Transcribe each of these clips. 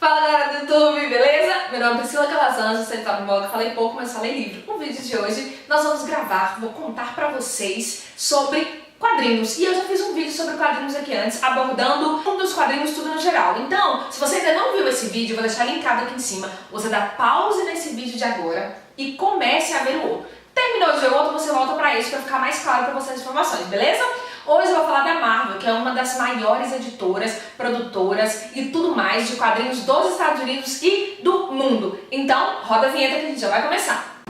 Fala galera do YouTube, beleza? Meu nome é Priscila Calazans, você tá no blog Falei Pouco, mas Falei Livre. No vídeo de hoje nós vamos gravar, vou contar pra vocês sobre quadrinhos. E eu já fiz um vídeo sobre quadrinhos aqui antes, abordando um dos quadrinhos tudo no geral. Então, se você ainda não viu esse vídeo, eu vou deixar linkado aqui em cima. Você dá pause nesse vídeo de agora e comece a ver o outro. Terminou de ver o outro, você volta pra esse pra ficar mais claro pra vocês as informações, beleza? Hoje eu vou falar da Marvel, que é uma das maiores editoras, produtoras e tudo mais de quadrinhos dos Estados Unidos e do mundo. Então, roda a vinheta que a gente já vai começar.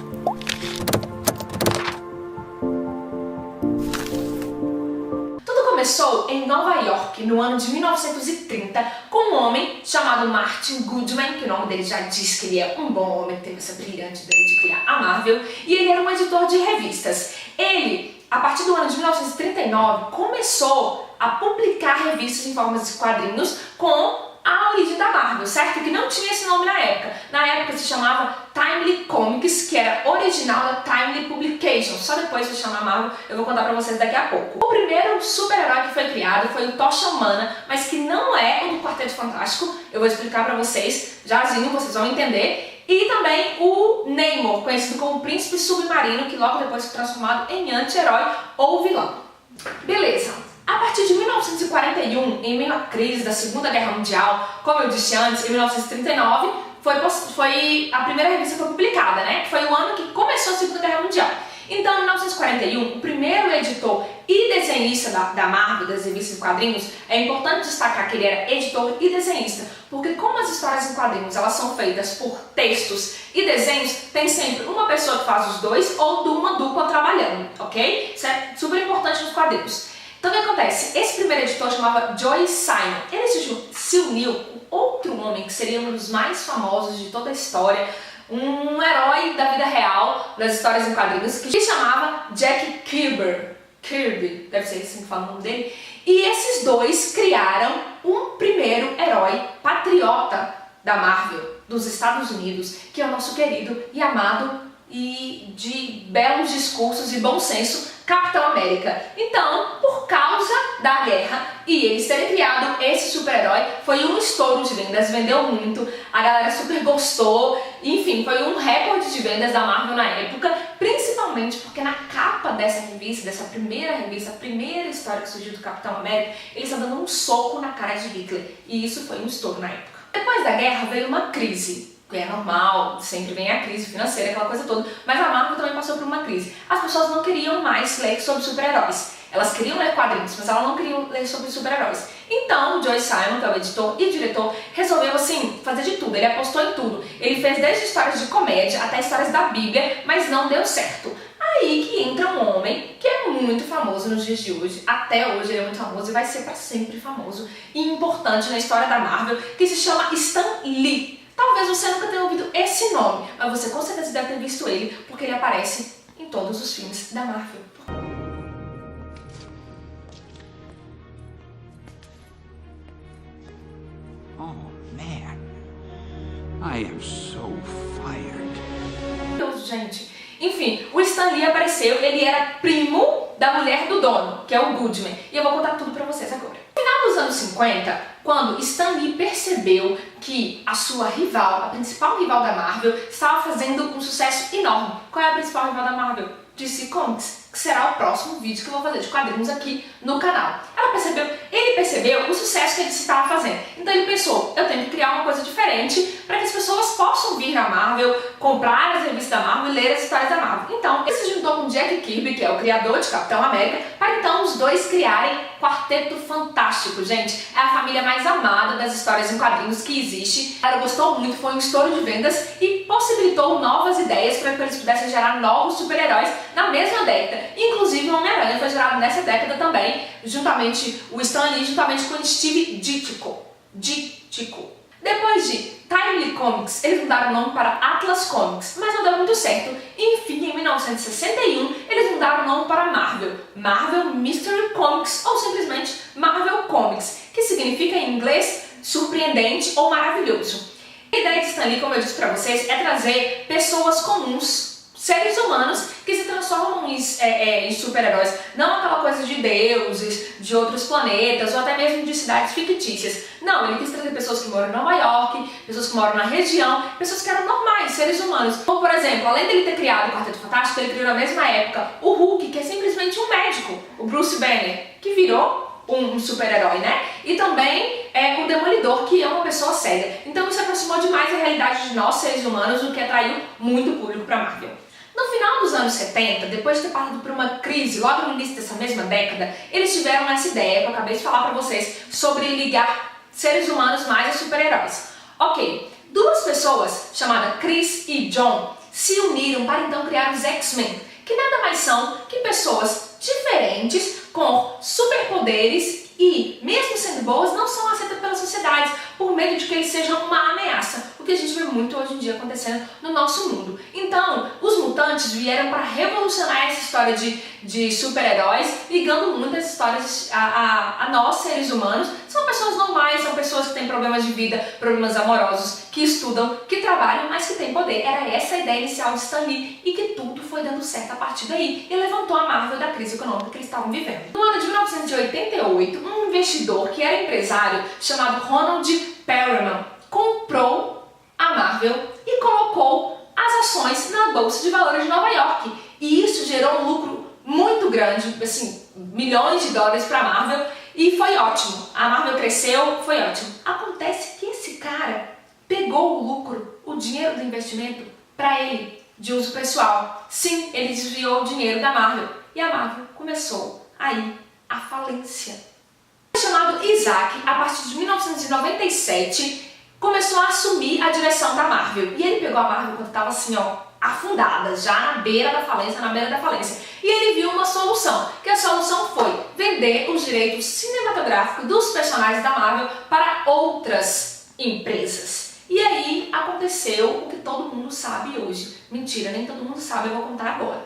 Tudo começou em Nova York, no ano de 1930, com um homem chamado Martin Goodman, que o nome dele já diz que ele é um bom homem, teve essa brilhante ideia de criar a Marvel, e ele era um editor de revistas. Ele, a partir do ano de 1939, começou a publicar revistas em formas de quadrinhos com a origem da Marvel, certo? Que não tinha esse nome na época. Na época se chamava Timely Comics, que era original da Timely Publications. Só depois se chama Marvel, eu vou contar pra vocês daqui a pouco. O primeiro super-herói que foi criado foi o Tocha Humana, mas que não é o do Quarteto Fantástico. Eu vou explicar pra vocês, jazinho, vocês vão entender. E também o Namor, conhecido como Príncipe Submarino, que logo depois foi transformado em anti-herói ou vilão. Beleza. A partir de 1941, em meio à crise da Segunda Guerra Mundial, como eu disse antes, em 1939, foi a primeira revista que foi publicada, né? Foi o ano que começou a Segunda Guerra Mundial. Então, em 1941, o primeiro editor e desenhista da Marvel, das revistas de quadrinhos, é importante destacar que ele era editor e desenhista, porque como as histórias em quadrinhos elas são feitas por textos e desenhos, tem sempre uma pessoa que faz os dois ou uma dupla trabalhando, ok? Isso é super importante nos quadrinhos. Então o que acontece? Esse primeiro editor chamava Joe Simon. Ele se uniu com outro homem que seria um dos mais famosos de toda a história, um herói da vida real, das histórias em quadrinhos, que se chamava Jack Kirby, deve ser assim que fala o nome dele. E esses dois criaram um primeiro herói patriota da Marvel, dos Estados Unidos, que é o nosso querido e amado e de belos discursos e bom senso, Capitão América. Então, por causa da guerra e eles terem criado esse super-herói, foi um estouro de vendas, vendeu muito, a galera super gostou, enfim, foi um recorde de vendas da Marvel na época, principalmente porque na capa dessa revista, dessa primeira revista, a primeira história que surgiu do Capitão América, ele está dando um soco na cara de Hitler, e isso foi um estouro na época. Depois da guerra veio uma crise, que é normal, sempre vem a crise financeira, aquela coisa toda, mas a Marvel também passou por uma crise. As pessoas não queriam mais ler sobre super-heróis. Elas queriam ler quadrinhos, mas elas não queriam ler sobre super-heróis. Então, o Joe Simon, que é o editor e diretor, resolveu, assim, fazer de tudo. Ele apostou em tudo. Ele fez desde histórias de comédia até histórias da Bíblia, mas não deu certo. Aí que entra um homem que é muito famoso nos dias de hoje, até hoje ele é muito famoso e vai ser para sempre famoso e importante na história da Marvel, que se chama Stan Lee. Talvez você nunca tenha ouvido esse nome, mas você com certeza deve ter visto ele, porque ele aparece em todos os filmes da Marvel. Oh, man. I am so fired. Deus, gente. Enfim, o Stan Lee apareceu, ele era primo da mulher do dono, que é o Goodman. E eu vou contar tudo pra vocês agora. No final dos anos 50, quando Stan Lee percebeu que a sua rival, a principal rival da Marvel, estava fazendo um sucesso enorme. Qual é a principal rival da Marvel? DC Comics, que será o próximo vídeo que eu vou fazer de quadrinhos aqui no canal. Ele percebeu o sucesso que ele estava fazendo. Então ele pensou, eu tenho que criar uma coisa diferente para que as pessoas possam vir na Marvel, comprar as revistas da Marvel e ler as histórias da Marvel. Então ele se juntou com Jack Kirby, que é o criador de Capitão América, para então os dois criarem Quarteto Fantástico, gente. É a família mais amada das histórias em quadrinhos que existe. Ela gostou muito, foi um estouro de vendas e possibilitou novas ideias para que eles pudessem gerar novos super-heróis na mesma década. Inclusive o Homem-Aranha foi gerado nessa década também, juntamente o Stan Lee, juntamente com o Steve Ditko. Depois de Timely Comics, eles mudaram o nome para Atlas Comics, mas não deu muito certo. Enfim, em 1961, eles mudaram o nome para Marvel Mystery Comics, ou simplesmente Marvel Comics, que significa em inglês surpreendente ou maravilhoso. A ideia de Stan Lee, como eu disse para vocês, é trazer pessoas comuns, seres humanos que se transformam em super-heróis. Não aquela coisa de deuses, de outros planetas ou até mesmo de cidades fictícias. Não, ele quis trazer pessoas que moram em Nova York, pessoas que moram na região, pessoas que eram normais, seres humanos. Ou, por exemplo, além dele ter criado o Quarteto Fantástico, ele criou na mesma época o Hulk, que é simplesmente um médico, o Bruce Banner, que virou um super-herói, né? E também o Demolidor, que é uma pessoa séria. Então isso aproximou demais a realidade de nós, seres humanos, o que atraiu muito público para Marvel. No final dos anos 70, depois de ter passado por uma crise logo no início dessa mesma década, eles tiveram essa ideia que eu acabei de falar para vocês sobre ligar seres humanos mais a super-heróis. Ok, duas pessoas, chamadas Chris e John, se uniram para então criar os X-Men, que nada mais são que pessoas diferentes com superpoderes e, mesmo sendo boas, não são aceitas pela sociedade por medo de que eles sejam uma ameaça, o que a gente vê muito hoje em dia acontecendo no nosso mundo. Então, os mutantes vieram para revolucionar essa história de super-heróis, ligando muitas histórias a nós, seres humanos. São pessoas normais, são pessoas que têm problemas de vida, problemas amorosos, que estudam, que trabalham, mas que têm poder. Era essa a ideia inicial de Stan Lee e que tudo foi dando certo a partir daí e levantou a Marvel da crise econômica que eles estavam vivendo. No ano de 1988, um investidor que era empresário chamado Ronald Perelman comprou a Marvel e colocou as ações na Bolsa de Valores de Nova York. E isso gerou um lucro muito grande, assim, milhões de dólares para a Marvel, e foi ótimo. A Marvel cresceu, foi ótimo. Acontece que esse cara pegou o lucro, o dinheiro do investimento, para ele, de uso pessoal. Sim, ele desviou o dinheiro da Marvel. E a Marvel começou a ir à falência. Chamado Isaac, a partir de 1997, começou a assumir a direção da Marvel. E ele pegou a Marvel quando estava assim, ó, afundada, já na beira da falência, E ele viu uma solução, que a solução foi vender os direitos cinematográficos dos personagens da Marvel para outras empresas. E aí aconteceu o que todo mundo sabe hoje. Mentira, nem todo mundo sabe, eu vou contar agora.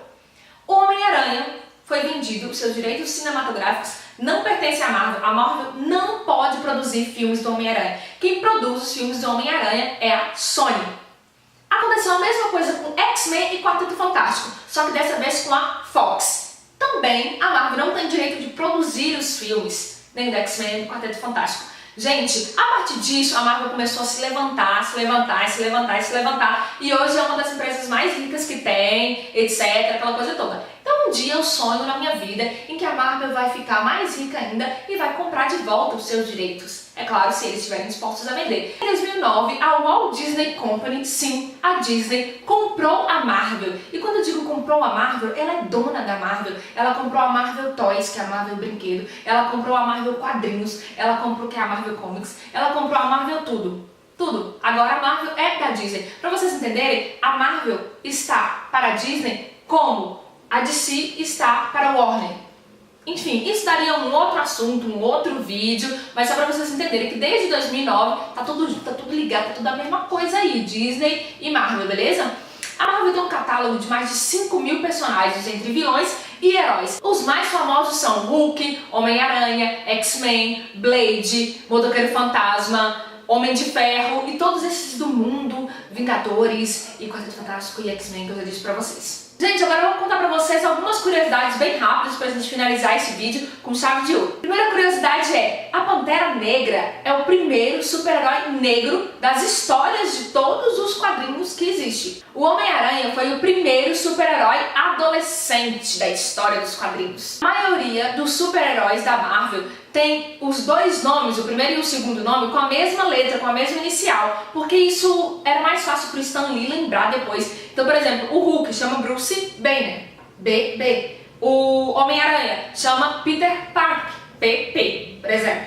O Homem-Aranha foi vendido, os seus direitos cinematográficos não pertencem à Marvel. A Marvel não pode produzir filmes do Homem-Aranha. Quem produz os filmes do Homem-Aranha é a Sony. Aconteceu a mesma coisa com X-Men e Quarteto Fantástico, só que dessa vez com a Fox. Também a Marvel não tem direito de produzir os filmes, nem do X-Men nem do Quarteto Fantástico. Gente, a partir disso, a Marvel começou a se levantar, e hoje é uma das empresas mais ricas que tem, etc, aquela coisa toda. Então um dia eu sonho na minha vida em que a Marvel vai ficar mais rica ainda e vai comprar de volta os seus direitos. É claro, se eles estiverem dispostos a vender. Em 2009, a Walt Disney Company, sim, a Disney, comprou a Marvel. E quando eu digo comprou a Marvel, ela é dona da Marvel. Ela comprou a Marvel Toys, que é a Marvel Brinquedo. Ela comprou a Marvel Quadrinhos. Ela comprou que é a Marvel Comics. Ela comprou a Marvel tudo. Tudo. Agora a Marvel é da Disney. Para vocês entenderem, a Marvel está para a Disney como a DC está para a Warner. Enfim, isso daria um outro assunto, um outro vídeo, mas só para vocês entenderem que desde 2009 tá tudo ligado, tá tudo a mesma coisa aí, Disney e Marvel, beleza? A Marvel tem um catálogo de mais de 5.000 personagens entre vilões e heróis. Os mais famosos são Hulk, Homem-Aranha, X-Men, Blade, Motoqueiro Fantasma, Homem de Ferro e todos esses do mundo, Vingadores e Quarteto Fantástico e X-Men que eu já disse pra vocês. Gente, agora eu vou contar pra vocês algumas curiosidades bem rápidas pra gente finalizar esse vídeo com chave de ouro. Primeira curiosidade é, a Pantera Negra é o primeiro super-herói negro das histórias de todos os quadrinhos que existem. O Homem-Aranha foi o primeiro super-herói adolescente da história dos quadrinhos. A maioria dos super-heróis da Marvel tem os dois nomes, o primeiro e o segundo nome, com a mesma letra, com a mesma inicial, porque isso era mais fácil para o Stan Lee lembrar depois. Então, por exemplo, o Hulk chama Bruce Banner, BB. O Homem-Aranha chama Peter Parker, PP, por exemplo.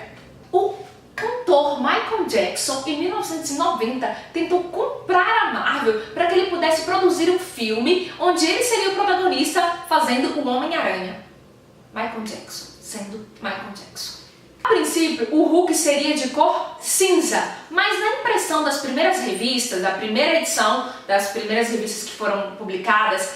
O cantor Michael Jackson, em 1990, tentou comprar a Marvel para que ele pudesse produzir um filme onde ele seria o protagonista fazendo o Homem-Aranha. Michael Jackson, sendo Michael Jackson. A princípio, o Hulk seria de cor cinza, mas na impressão das primeiras revistas, da primeira edição das primeiras revistas que foram publicadas,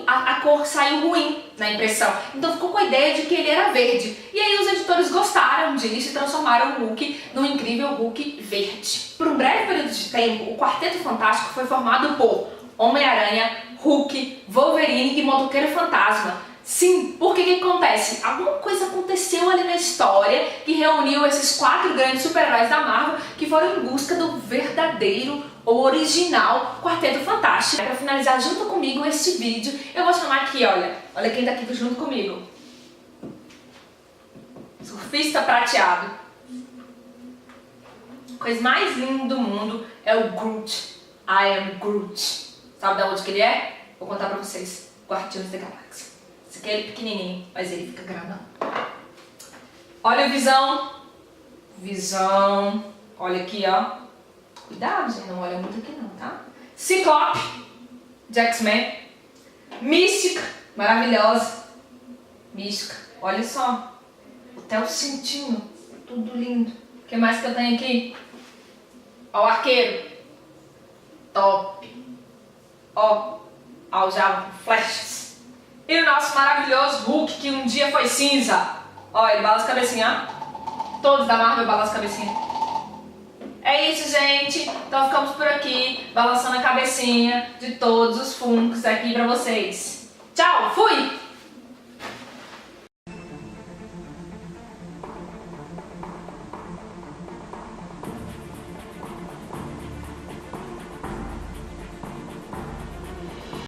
a cor saiu ruim na impressão. Então ficou com a ideia de que ele era verde. E aí os editores gostaram disso e transformaram o Hulk num incrível Hulk verde. Por um breve período de tempo, o Quarteto Fantástico foi formado por Homem-Aranha, Hulk, Wolverine e Motoqueiro Fantasma. Sim, porque o que acontece? Alguma coisa aconteceu ali na história que reuniu esses 4 grandes super-heróis da Marvel que foram em busca do verdadeiro, original Quarteto Fantástico. Para finalizar junto comigo este vídeo, eu vou chamar aqui, olha quem tá aqui junto comigo. Surfista prateado. A coisa mais linda do mundo é o Groot. I am Groot. Sabe de onde que ele é? Vou contar pra vocês. Guardiões da Galáxia. Esse aqui é ele pequenininho, mas ele fica grandão. Olha o Visão. Visão. Olha aqui, ó. Cuidado, gente. Não olha muito aqui não, tá? Ciclope. De X-Men. Mística. Maravilhosa. Mística. Olha só. Até o cintinho. Tudo lindo. O que mais que eu tenho aqui? Ó o Arqueiro. Top. Ó. Aljava com flechas. E o nosso maravilhoso Hulk, que um dia foi cinza. Ó, ele balança a cabecinha, ó. Todos da Marvel balançam a cabecinha. É isso, gente. Então ficamos por aqui, balançando a cabecinha de todos os Funkos aqui pra vocês. Tchau, fui!